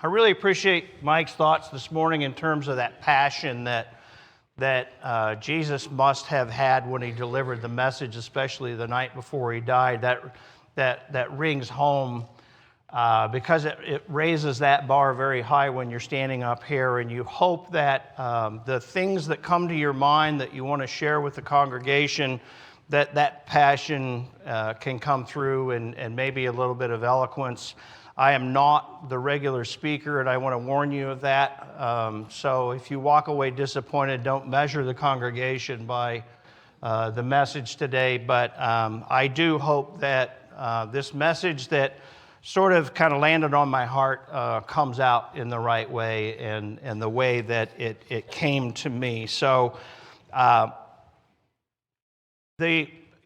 I really appreciate Mike's thoughts this morning in terms of that passion that Jesus must have had when he delivered the message, especially the night before he died. That rings home because it raises that bar very high when you're standing up here, and you hope that the things that come to your mind that you want to share with the congregation, that passion can come through and maybe a little bit of eloquence. I am not the regular speaker, and I want to warn you of that. So if you walk away disappointed, don't measure the congregation by the message today. But I do hope that this message that sort of kind of landed on my heart comes out in the right way and the way that it came to me. So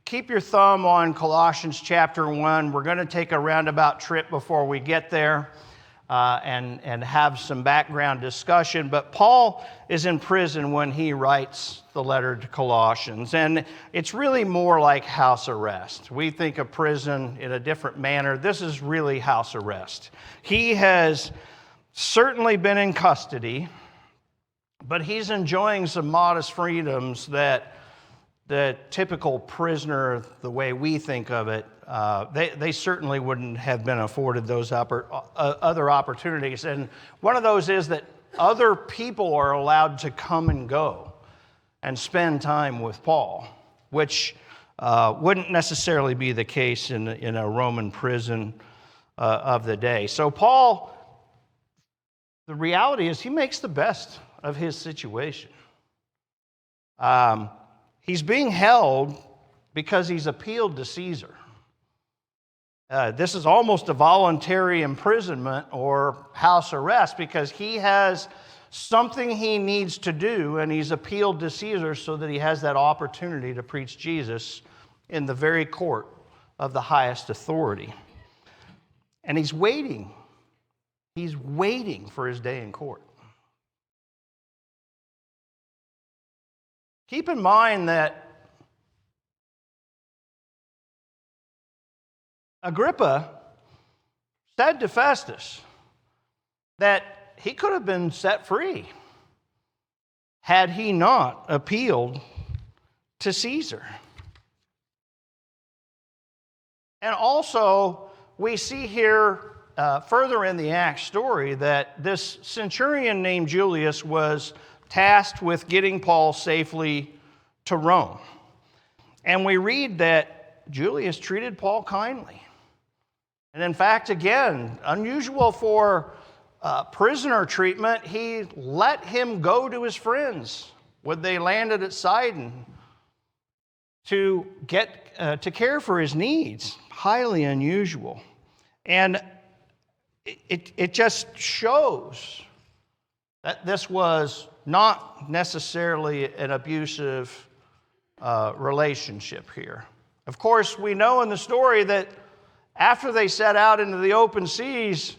keep your thumb on Colossians chapter 1. We're going to take a roundabout trip before we get there and have some background discussion. But Paul is in prison when he writes the letter to Colossians. And it's really more like house arrest. We think of prison in a different manner. This is really house arrest. He has certainly been in custody, but he's enjoying some modest freedoms that the typical prisoner, the way we think of it, they certainly wouldn't have been afforded those other opportunities. And one of those is that other people are allowed to come and go and spend time with Paul, which wouldn't necessarily be the case in a Roman prison of the day. So Paul, the reality is he makes the best of his situation. He's being held because he's appealed to Caesar. This is almost a voluntary imprisonment or house arrest because he has something he needs to do, and he's appealed to Caesar so that he has that opportunity to preach Jesus in the very court of the highest authority. And he's waiting. He's waiting for his day in court. Keep in mind that Agrippa said to Festus that he could have been set free had he not appealed to Caesar. And also, we see here further in the Acts story that this centurion named Julius was tasked with getting Paul safely to Rome. And we read that Julius treated Paul kindly. And in fact, again, unusual for prisoner treatment, he let him go to his friends when they landed at Sidon to care for his needs. Highly unusual. And it just shows that this was not necessarily an abusive relationship here. Of course, we know in the story that after they set out into the open seas,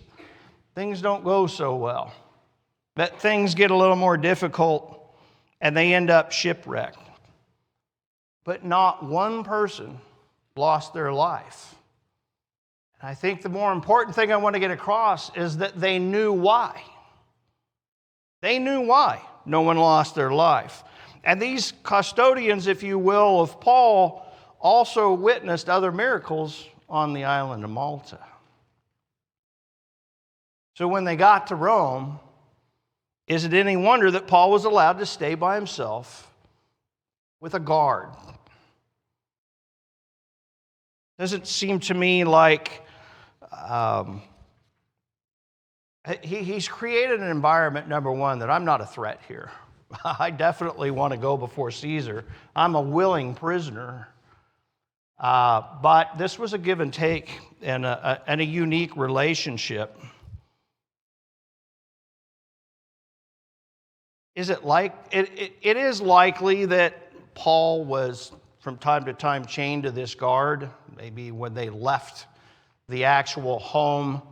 things don't go so well. That things get a little more difficult and they end up shipwrecked. But not one person lost their life. And I think the more important thing I want to get across is that they knew why. They knew why no one lost their life. And these custodians, if you will, of Paul also witnessed other miracles on the island of Malta. So when they got to Rome, is it any wonder that Paul was allowed to stay by himself with a guard? Doesn't seem to me like he's created an environment, number one, that I'm not a threat here. I definitely want to go before Caesar. I'm a willing prisoner. But this was a give and take and a unique relationship. Is it like it is likely that Paul was from time to time chained to this guard? Maybe when they left the actual home,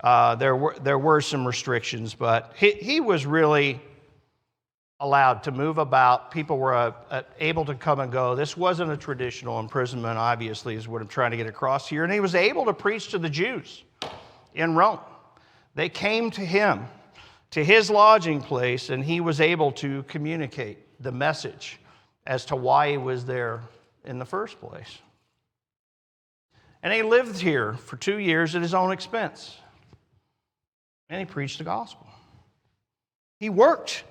there were some restrictions, but he was really allowed to move about. People were able to come and go. This wasn't a traditional imprisonment, obviously, is what I'm trying to get across here. And he was able to preach to the Jews in Rome. They came to him, to his lodging place, and he was able to communicate the message as to why he was there in the first place. And he lived here for 2 years at his own expense. And he preached the gospel. He worked.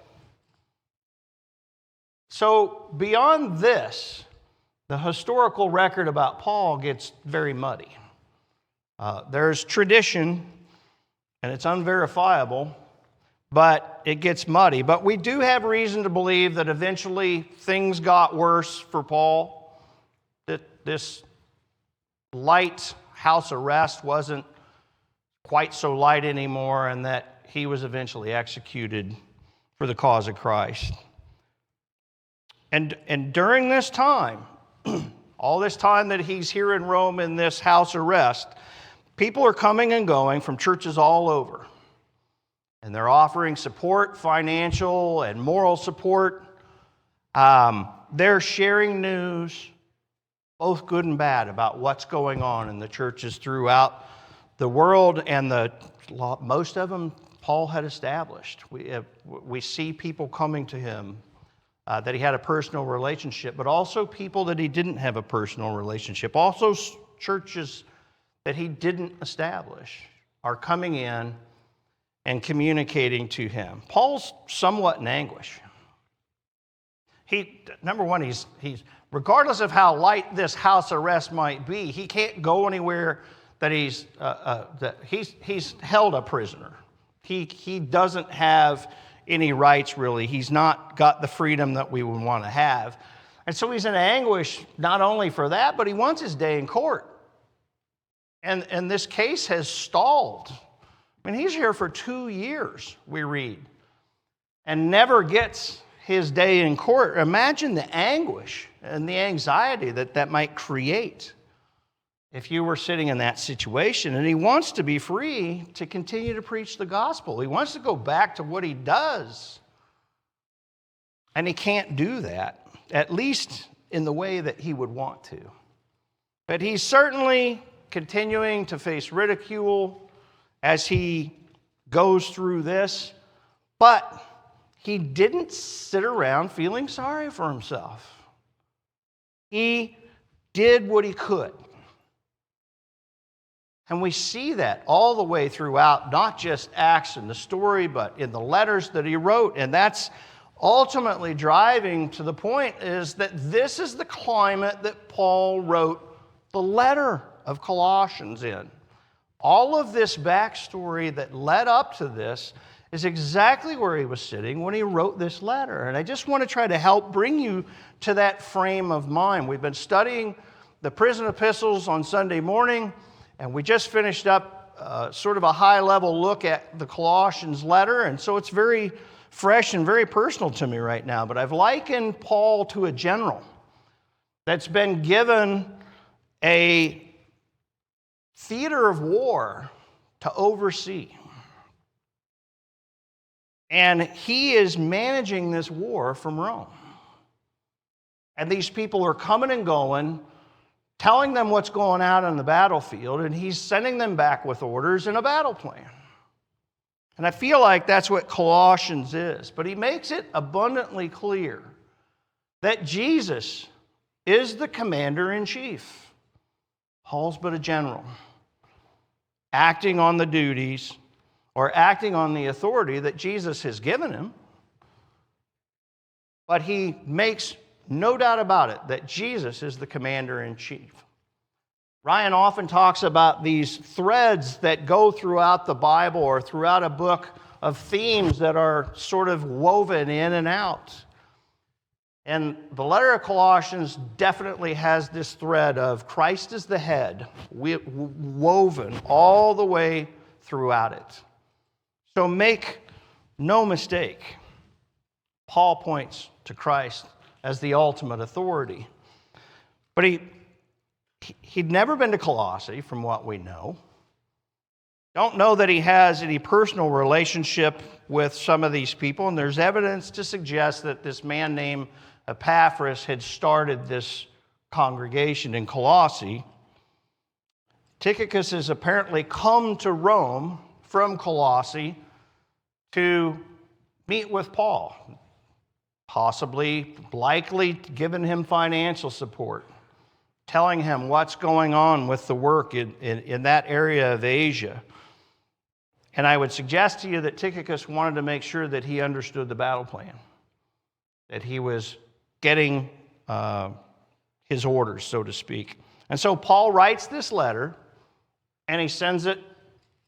So beyond this, the historical record about Paul gets very muddy. There's tradition, and it's unverifiable, but it gets muddy. But we do have reason to believe that eventually things got worse for Paul, that this light house arrest wasn't quite so light anymore, and that he was eventually executed for the cause of Christ. And during this time, all this time that he's here in Rome in this house arrest, people are coming and going from churches all over. And they're offering support, financial and moral support. They're sharing news, both good and bad, about what's going on in the churches throughout the world. And most of them Paul had established. We see people coming to him that he had a personal relationship, but also people that he didn't have a personal relationship. Also churches that he didn't establish are coming in and communicating to him. Paul's somewhat in anguish. Number one, he's regardless of how light this house arrest might be, he can't go anywhere that he's held a prisoner. He doesn't have any rights, really. He's not got the freedom that we would want to have. And so he's in anguish not only for that, but he wants his day in court. And this case has stalled. I mean, he's here for 2 years, we read, and never gets his day in court. Imagine the anguish and the anxiety that might create if you were sitting in that situation. And he wants to be free to continue to preach the gospel. He wants to go back to what he does. And he can't do that, at least in the way that he would want to. But he's certainly continuing to face ridicule as he goes through this. But he didn't sit around feeling sorry for himself. He did what he could. And we see that all the way throughout, not just Acts and the story, but in the letters that he wrote. And that's ultimately driving to the point is that this is the climate that Paul wrote the letter of Colossians in. All of this backstory that led up to this is exactly where he was sitting when he wrote this letter. And I just want to try to help bring you to that frame of mind. We've been studying the prison epistles on Sunday morning, and we just finished up sort of a high-level look at the Colossians letter, and so it's very fresh and very personal to me right now. But I've likened Paul to a general that's been given a theater of war to oversee. And he is managing this war from Rome. And these people are coming and going, telling them what's going on the battlefield, and he's sending them back with orders and a battle plan. And I feel like that's what Colossians is. But he makes it abundantly clear that Jesus is the commander-in-chief. Paul's but a general, acting on the duties or acting on the authority that Jesus has given him. But he makes no doubt about it that Jesus is the commander-in-chief. Ryan often talks about these threads that go throughout the Bible or throughout a book of themes that are sort of woven in and out. And the letter of Colossians definitely has this thread of Christ as the head, woven all the way throughout it. So make no mistake, Paul points to Christ as the ultimate authority. But he'd never been to Colossae, from what we know. Don't know that he has any personal relationship with some of these people, and there's evidence to suggest that this man named Epaphras had started this congregation in Colossae. Tychicus has apparently come to Rome from Colossae to meet with Paul, possibly, likely giving him financial support, telling him what's going on with the work in that area of Asia. And I would suggest to you that Tychicus wanted to make sure that he understood the battle plan, that he was getting his orders, so to speak. And so Paul writes this letter, and he sends it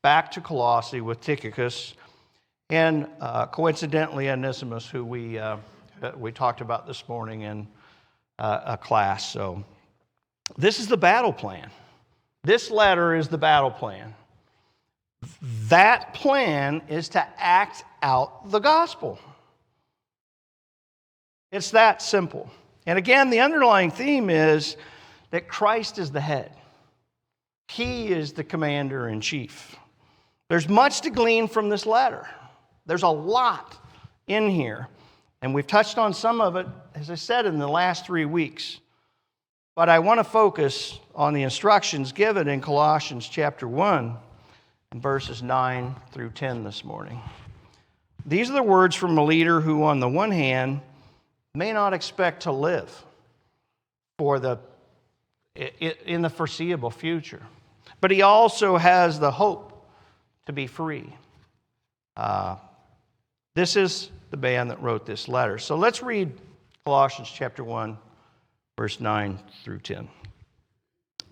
back to Colossae with Tychicus and coincidentally Onesimus, who we talked about this morning in a class. So this is the battle plan. This letter is the battle plan. That plan is to act out the gospel. It's that simple. And again, the underlying theme is that Christ is the head. He is the commander-in-chief. There's much to glean from this letter. There's a lot in here. And we've touched on some of it, as I said, in the last 3 weeks. But I want to focus on the instructions given in Colossians chapter 1 and verses 9 through 10 this morning. These are the words from a leader who, on the one hand, may not expect to live in the foreseeable future, but he also has the hope to be free. This is the man that wrote this letter. So let's read Colossians chapter 1, verse 9 through 10.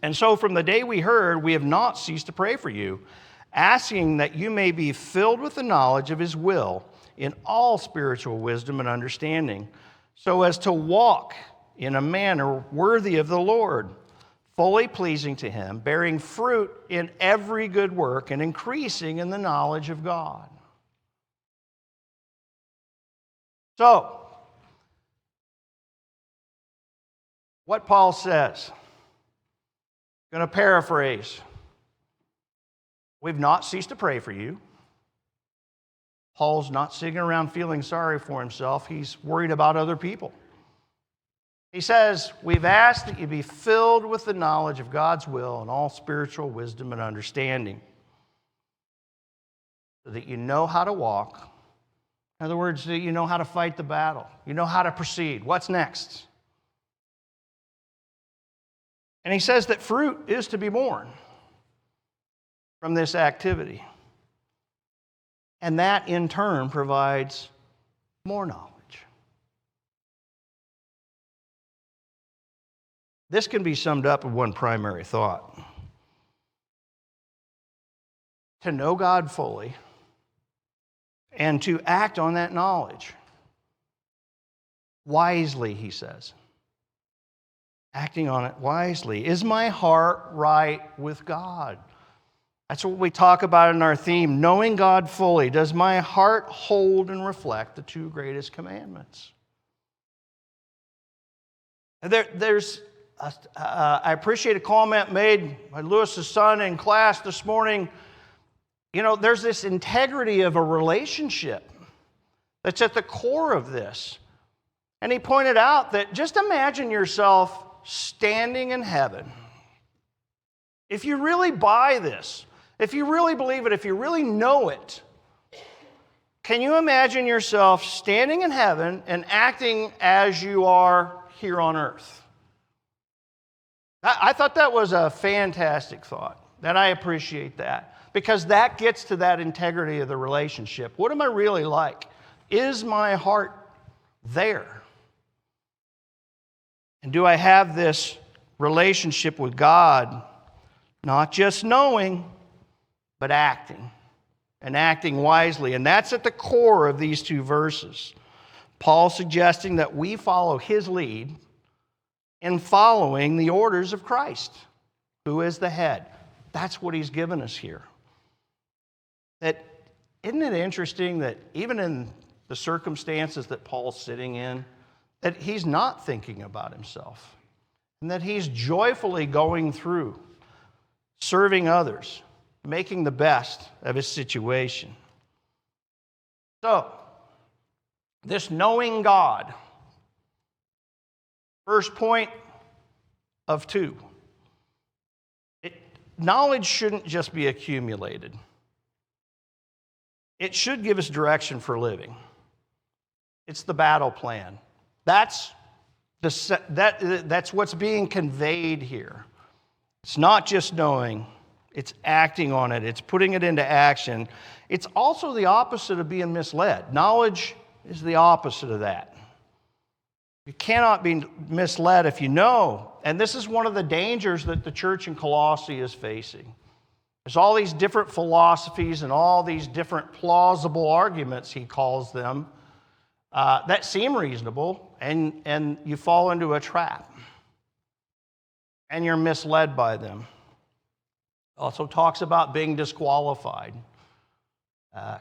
And so from the day we heard, we have not ceased to pray for you, asking that you may be filled with the knowledge of his will in all spiritual wisdom and understanding, so as to walk in a manner worthy of the Lord, fully pleasing to him, bearing fruit in every good work and increasing in the knowledge of God. So, what Paul says, I'm going to paraphrase. We've not ceased to pray for you. Paul's not sitting around feeling sorry for himself. He's worried about other people. He says, we've asked that you be filled with the knowledge of God's will and all spiritual wisdom and understanding, so that you know how to walk. In other words, that you know how to fight the battle. You know how to proceed. What's next? And he says that fruit is to be born from this activity. And that, in turn, provides more knowledge. This can be summed up in one primary thought. To know God fully and to act on that knowledge. Wisely, he says. Acting on it wisely. Is my heart right with God? That's what we talk about in our theme, knowing God fully. Does my heart hold and reflect the two greatest commandments? I appreciate a comment made by Lewis's son in class this morning. You know, there's this integrity of a relationship that's at the core of this. And he pointed out that just imagine yourself standing in heaven. If you really buy this, if you really believe it, if you really know it, can you imagine yourself standing in heaven and acting as you are here on earth? I thought that was a fantastic thought, and I appreciate that, because that gets to that integrity of the relationship. What am I really like? Is my heart there? And do I have this relationship with God, not just knowing, but acting, and acting wisely? And that's at the core of these two verses. Paul suggesting that we follow his lead in following the orders of Christ, who is the head. That's what he's given us here. Isn't it interesting that even in the circumstances that Paul's sitting in, that he's not thinking about himself, and that he's joyfully going through, serving others, making the best of his situation. So, this knowing God, first point of 2. Knowledge shouldn't just be accumulated. it should give us direction for living. It's the battle plan. That's what's being conveyed here. It's not just knowing, it's acting on it, it's putting it into action. It's also the opposite of being misled. Knowledge is the opposite of that. You cannot be misled if you know. And this is one of the dangers that the church in Colossae is facing. There's all these different philosophies and all these different plausible arguments, he calls them, that seem reasonable, and you fall into a trap. And you're misled by them. Also talks about being disqualified,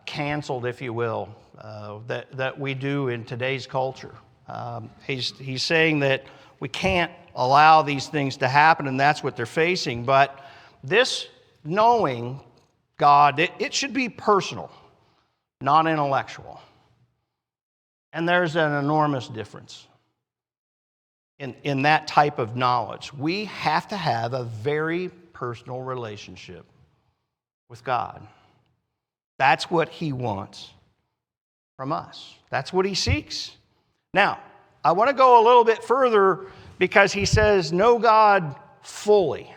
canceled, if you will, that we do in today's culture. He's saying that we can't allow these things to happen, and that's what they're facing. But this knowing God, it should be personal, not intellectual. And there's an enormous difference in that type of knowledge. We have to have a very personal relationship with God. That's what he wants from us. That's what he seeks. Now, I want to go a little bit further because he says, know God fully.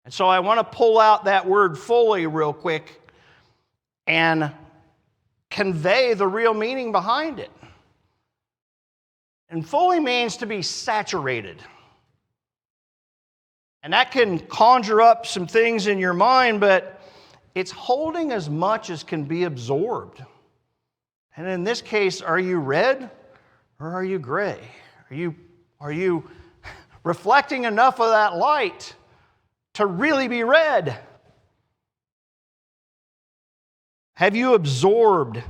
And so I want to pull out that word fully real quick and convey the real meaning behind it. And fully means to be saturated. And that can conjure up some things in your mind, but it's holding as much as can be absorbed. And in this case, are you red or are you gray? Are you reflecting enough of that light to really be red? Have you absorbed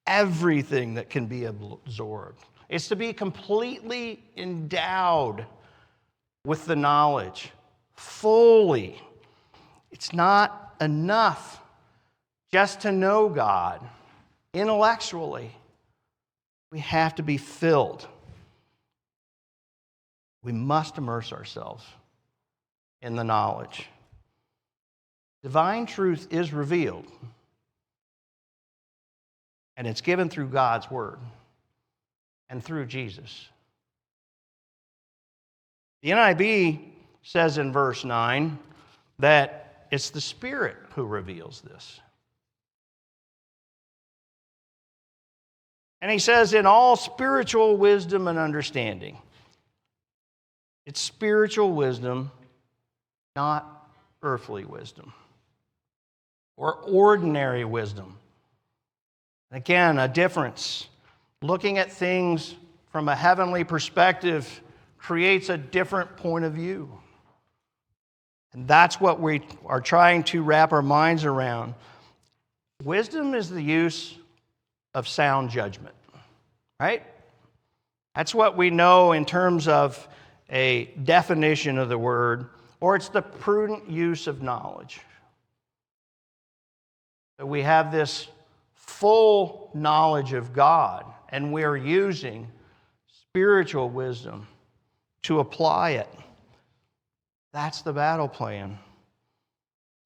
everything that can be absorbed? It's to be completely endowed with the knowledge, fully. It's not enough just to know God intellectually. We have to be filled. We must immerse ourselves in the knowledge. Divine truth is revealed, and it's given through God's word and through Jesus. The NIV says in verse 9 that it's the Spirit who reveals this. And he says, in all spiritual wisdom and understanding. It's spiritual wisdom, not earthly wisdom or ordinary wisdom. Again, a difference. Looking at things from a heavenly perspective creates a different point of view. And that's what we are trying to wrap our minds around. Wisdom is the use of sound judgment, right? That's what we know in terms of a definition of the word, or it's the prudent use of knowledge. That we have this full knowledge of God, and we're using spiritual wisdom to apply it. That's the battle plan.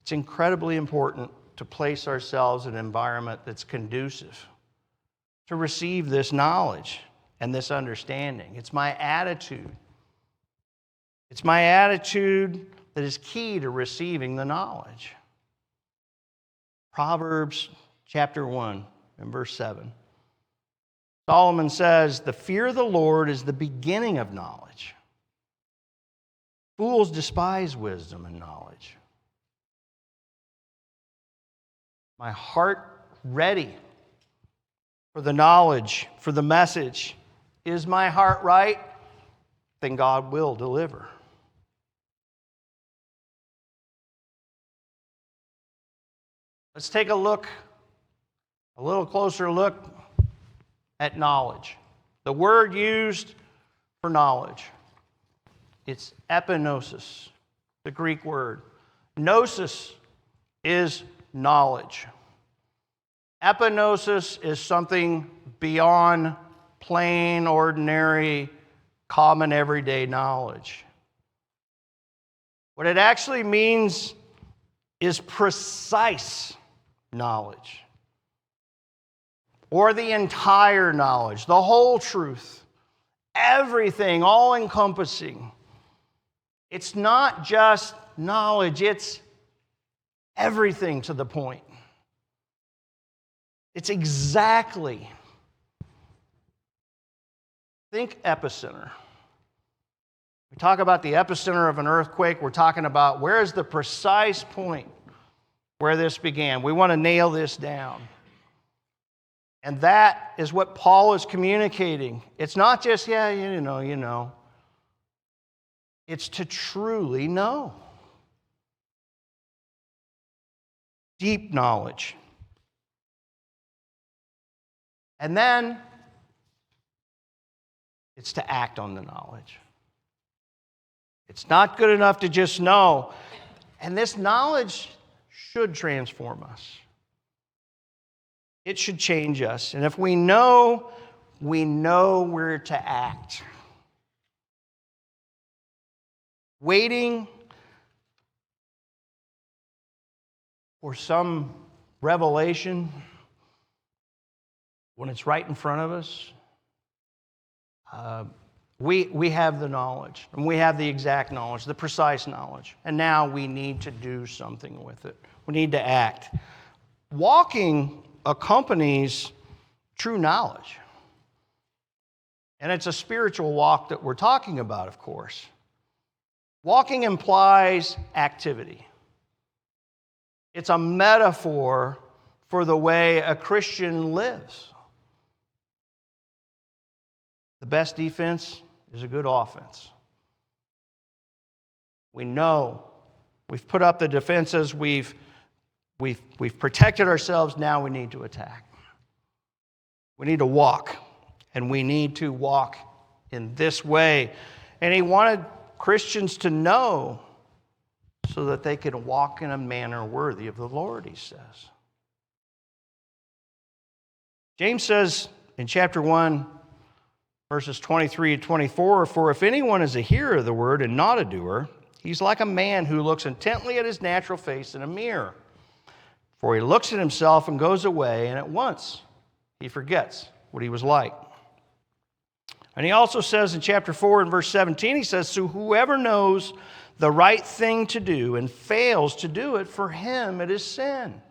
It's incredibly important to place ourselves in an environment that's conducive to receive this knowledge and this understanding. It's my attitude. It's my attitude that is key to receiving the knowledge. Proverbs chapter 1 and verse 7. Solomon says, the fear of the Lord is the beginning of knowledge. Fools despise wisdom and knowledge. My heart ready for the knowledge, for the message. Is my heart right? Then God will deliver. Let's take a little closer look at knowledge. The word used for knowledge. It's epignosis, the Greek word. Gnosis is knowledge. Epignosis is something beyond plain, ordinary, common, everyday knowledge. What it actually means is precise knowledge, or the entire knowledge, the whole truth, everything, all-encompassing. It's not just knowledge, it's everything to the point. It's exactly. Think epicenter. We talk about the epicenter of an earthquake. We're talking about where is the precise point where this began. We want to nail this down. And that is what Paul is communicating. It's not just, yeah, you know. It's to truly know. Deep knowledge. And then it's to act on the knowledge. It's not good enough to just know. And this knowledge should transform us. It should change us. And if we know we're to act. Waiting for some revelation when it's right in front of us, we have the knowledge, and we have the exact knowledge, the precise knowledge, and now we need to do something with it. We need to act. Walking accompanies true knowledge, and it's a spiritual walk that we're talking about, of course. Walking implies activity. It's a metaphor for the way a Christian lives. The best defense is a good offense. We know we've put up the defenses, we've protected ourselves, now we need to attack. We need to walk, and we need to walk in this way. And he wanted Christians to know so that they could walk in a manner worthy of the Lord, he says. James says in chapter 1, verses 23 and 24, "For if anyone is a hearer of the word and not a doer, he's like a man who looks intently at his natural face in a mirror. For he looks at himself and goes away, and at once he forgets what he was like." And he also says in chapter 4 and verse 17, he says, "So whoever knows the right thing to do and fails to do it, for him it is sin."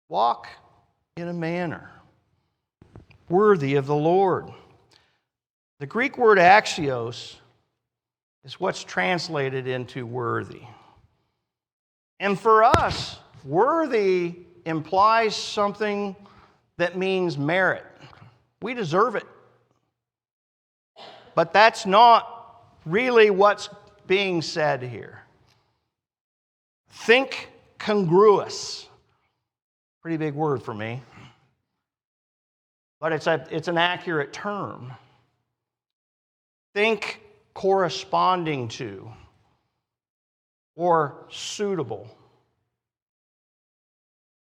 Walk in a manner worthy of the Lord. The Greek word axios is what's translated into worthy. And for us, worthy implies something that means merit. We deserve it. But that's not really what's being said here. Think congruous. Pretty big word for me. But it's an accurate term. Think corresponding to or suitable.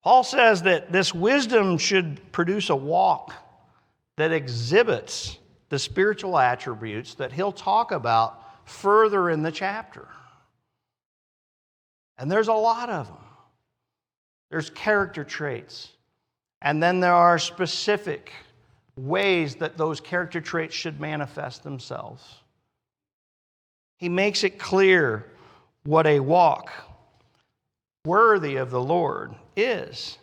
Paul says that this wisdom should produce a walk that exhibits the spiritual attributes that he'll talk about further in the chapter. And there's a lot of them. There's character traits. And then there are specific ways that those character traits should manifest themselves. He makes it clear what a walk worthy of the Lord is.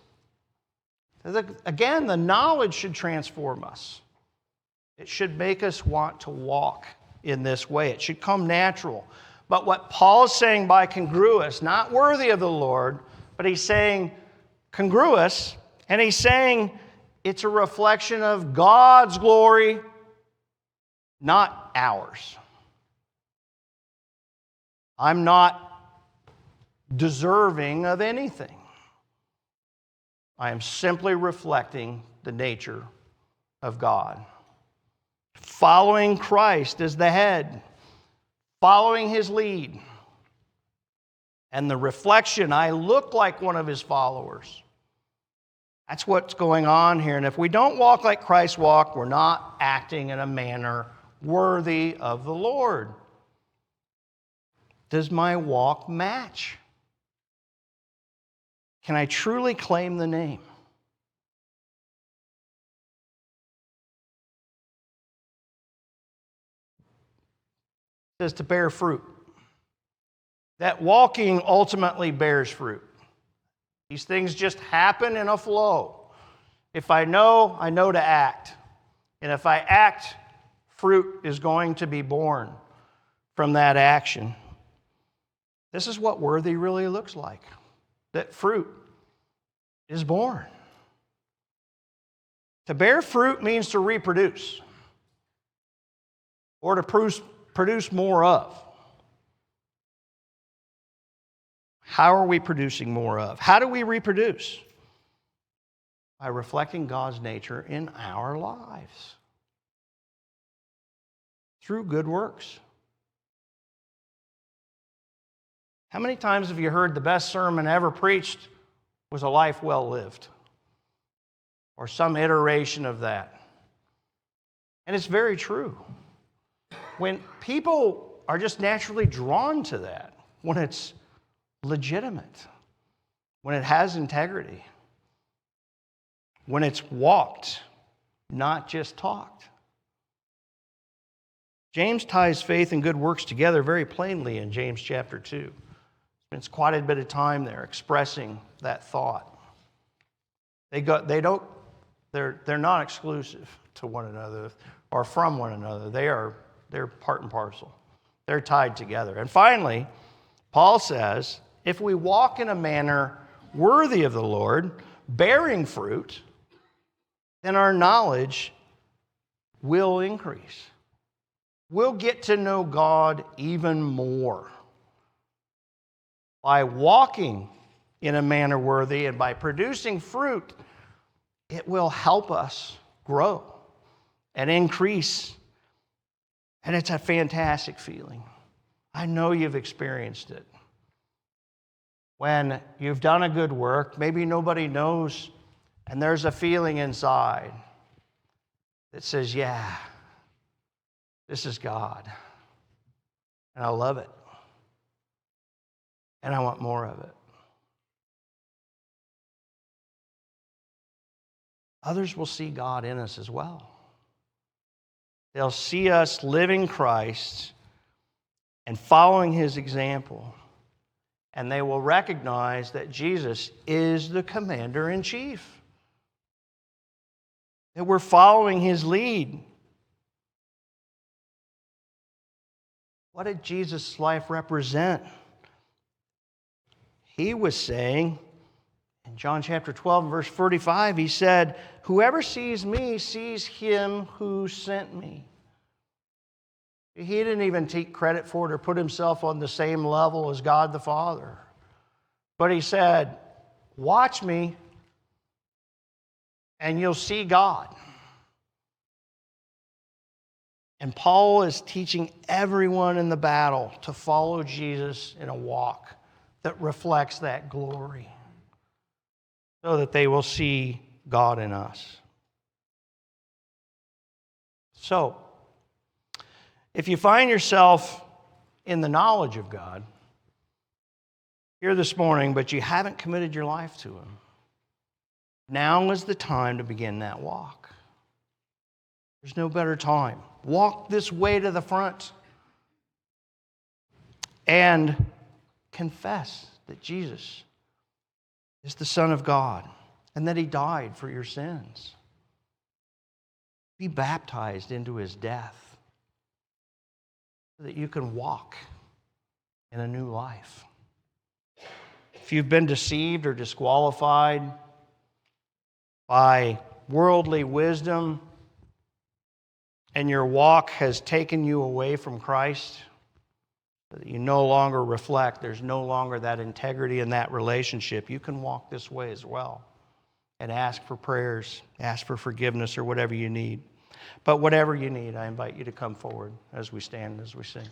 Again, the knowledge should transform us. It should make us want to walk in this way. It should come natural. But what Paul is saying by congruous, not worthy of the Lord, but he's saying congruous, and he's saying it's a reflection of God's glory, not ours. I'm not deserving of anything. I am simply reflecting the nature of God. Following Christ as the head, following his lead. And the reflection, I look like one of his followers. That's what's going on here. And if we don't walk like Christ walked, we're not acting in a manner worthy of the Lord. does my walk match? Can I truly claim the name? It says to bear fruit. That walking ultimately bears fruit. These things just happen in a flow. If I know to act. And if I act, fruit is going to be born from that action. This is what worthy really looks like. That fruit is born. To bear fruit means to reproduce or to produce more of. How are we producing more of? How do we reproduce? By reflecting God's nature in our lives through good works. How many times have you heard the best sermon ever preached was a life well lived? Or some iteration of that. And it's very true. When people are just naturally drawn to that, when it's legitimate, when it has integrity, when it's walked, not just talked. James ties faith and good works together very plainly in James chapter 2. Spends quite a bit of time there expressing that thought. They're not exclusive to one another or from one another. They're part and parcel. They're tied together. And finally, Paul says, if we walk in a manner worthy of the Lord, bearing fruit, then our knowledge will increase. We'll get to know God even more. By walking in a manner worthy and by producing fruit, it will help us grow and increase. And it's a fantastic feeling. I know you've experienced it. When you've done a good work, maybe nobody knows, and there's a feeling inside that says, yeah, this is God. And I love it. And I want more of it. Others will see God in us as well. They'll see us living Christ and following His example. And they will recognize that Jesus is the commander-in-chief. That we're following His lead. What did Jesus' life represent? He was saying, in John chapter 12, verse 45, He said, whoever sees me sees Him who sent me. He didn't even take credit for it or put Himself on the same level as God the Father. But He said, watch me and you'll see God. And Paul is teaching everyone in the battle to follow Jesus in a walk that reflects that glory so that they will see God in us. So, if you find yourself in the knowledge of God here this morning, but you haven't committed your life to Him, now is the time to begin that walk. There's no better time. Walk this way to the front and confess that Jesus is the Son of God and that He died for your sins. Be baptized into His death so that you can walk in a new life. If you've been deceived or disqualified by worldly wisdom and your walk has taken you away from Christ, so that you no longer reflect, there's no longer that integrity in that relationship, you can walk this way as well and ask for prayers, ask for forgiveness or whatever you need. But whatever you need, I invite you to come forward as we stand, as we sing.